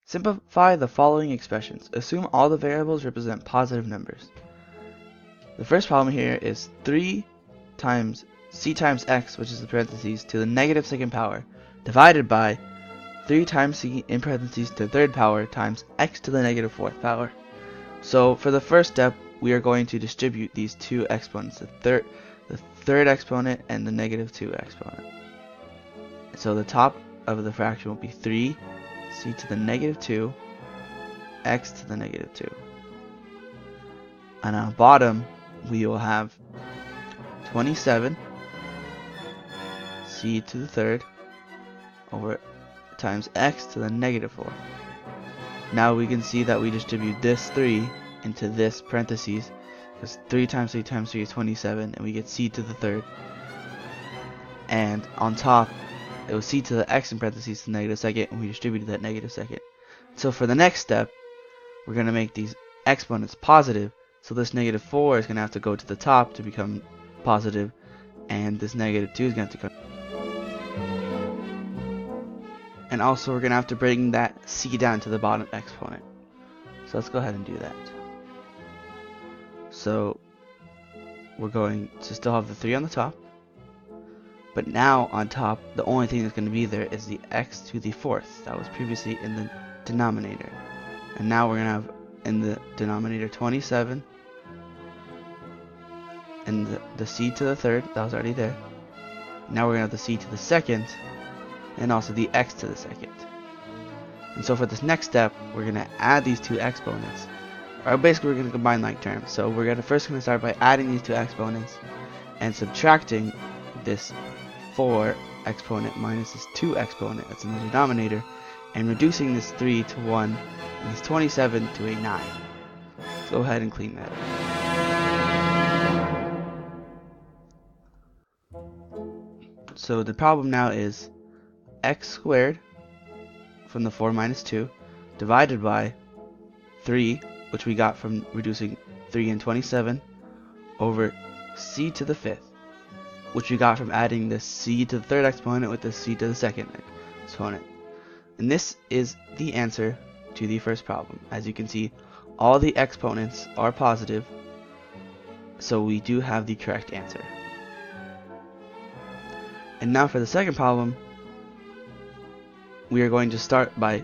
Simplify the following expressions. Assume all the variables represent positive numbers. The first problem here is 3 times c times x, which is the parentheses, to the negative second power, divided by 3 times c in parentheses to the third power times x to the negative fourth power. So for the first step, we are going to distribute these two exponents, the third exponent and the negative 2 exponent. So the top of the fraction will be 3 c to the negative 2 x to the negative 2. And on the bottom, we will have 27 c to the third over times x to the negative 4. Now we can see that we distribute this 3 into this parentheses, because 3 times 3 times 3 is 27, and we get c to the third. And on top, it was c to the x in parentheses to the negative second, and we distributed that negative second. So for the next step, we're going to make these exponents positive, so this negative 4 is going to have to go to the top to become positive, and this negative 2 is going to have to come. And also we're going to have to bring that c down to the bottom exponent. So let's go ahead and do that. So we're going to still have the 3 on the top, but now on top the only thing that's going to be there is the x to the fourth that was previously in the denominator. And now we're going to have in the denominator 27 and the c to the third, that was already there. Now we're going to have the c to the second and also the x to the second. And so for this next step, we're going to add these two exponents. Or basically we're going to combine like terms. So we're first going to start by adding these two exponents and subtracting this 4 exponent minus this 2 exponent that's in the denominator, and reducing this 3 to 1 and this 27 to a 9. So go ahead and clean that up. So the problem now is x squared from the 4 minus 2 divided by 3, which we got from reducing 3 and 27, over c to the fifth, which we got from adding the c to the third exponent with the c to the second exponent. And this is the answer to the first problem. As you can see, all the exponents are positive, so we do have the correct answer. And now for the second problem, we are going to start by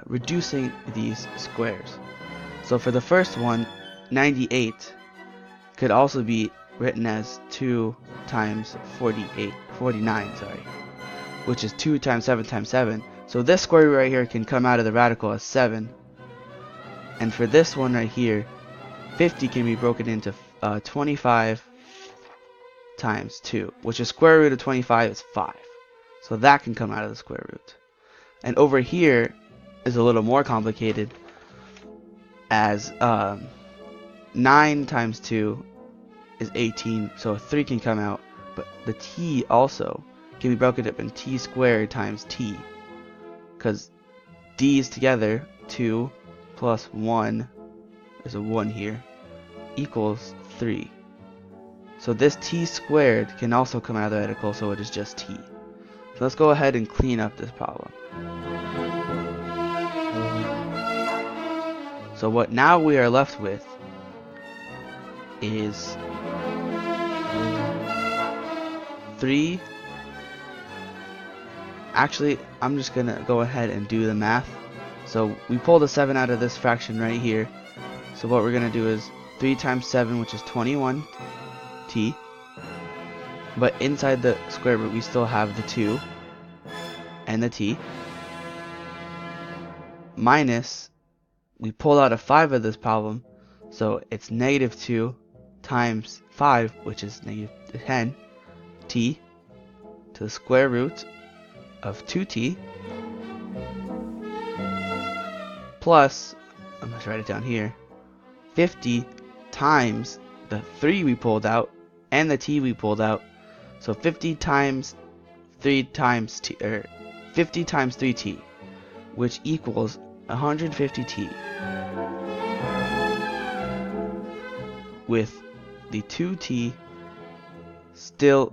reducing these squares. So for the first one, 98 could also be written as 2 times 49, which is 2 times 7 times 7. So this square root right here can come out of the radical as 7. And for this one right here, 50 can be broken into 25 times 2, which is square root of 25 is 5. So that can come out of the square root. And over here is a little more complicated, as 9 times 2 is 18, so 3 can come out, but the t also can be broken up in t squared times t, because d's together, 2 plus 1, there's a 1 here, equals 3. So this t squared can also come out of the radical, so it is just t. So let's go ahead and clean up this problem. So what now we are left with is 3. Actually, I'm just gonna go ahead and do the math. So we pulled a 7 out of this fraction right here. So what we're gonna do is 3 times 7, which is 21 t. But inside the square root we still have the 2 and the t, minus, we pulled out a 5 of this problem, so it's negative 2 times 5, which is negative 10 t, to the square root of 2t, plus, I'm going to write it down here, 50 times the 3 we pulled out and the t we pulled out. So 50 times 3 times t, or 50 times 3t, which equals 150t, with the 2t still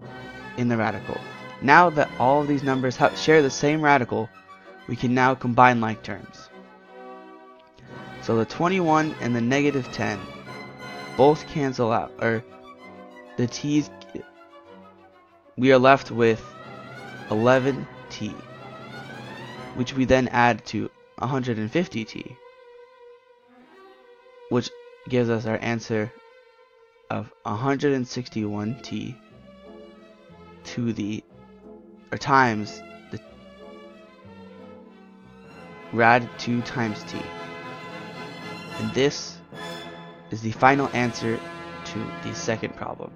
in the radical. Now that all of these numbers share the same radical, we can now combine like terms. So the 21 and the negative 10 both cancel out, or the t's. We are left with 11t, which we then add to 150t, which gives us our answer of 161t to the, or times the rad 2 times t. And this is the final answer to the second problem.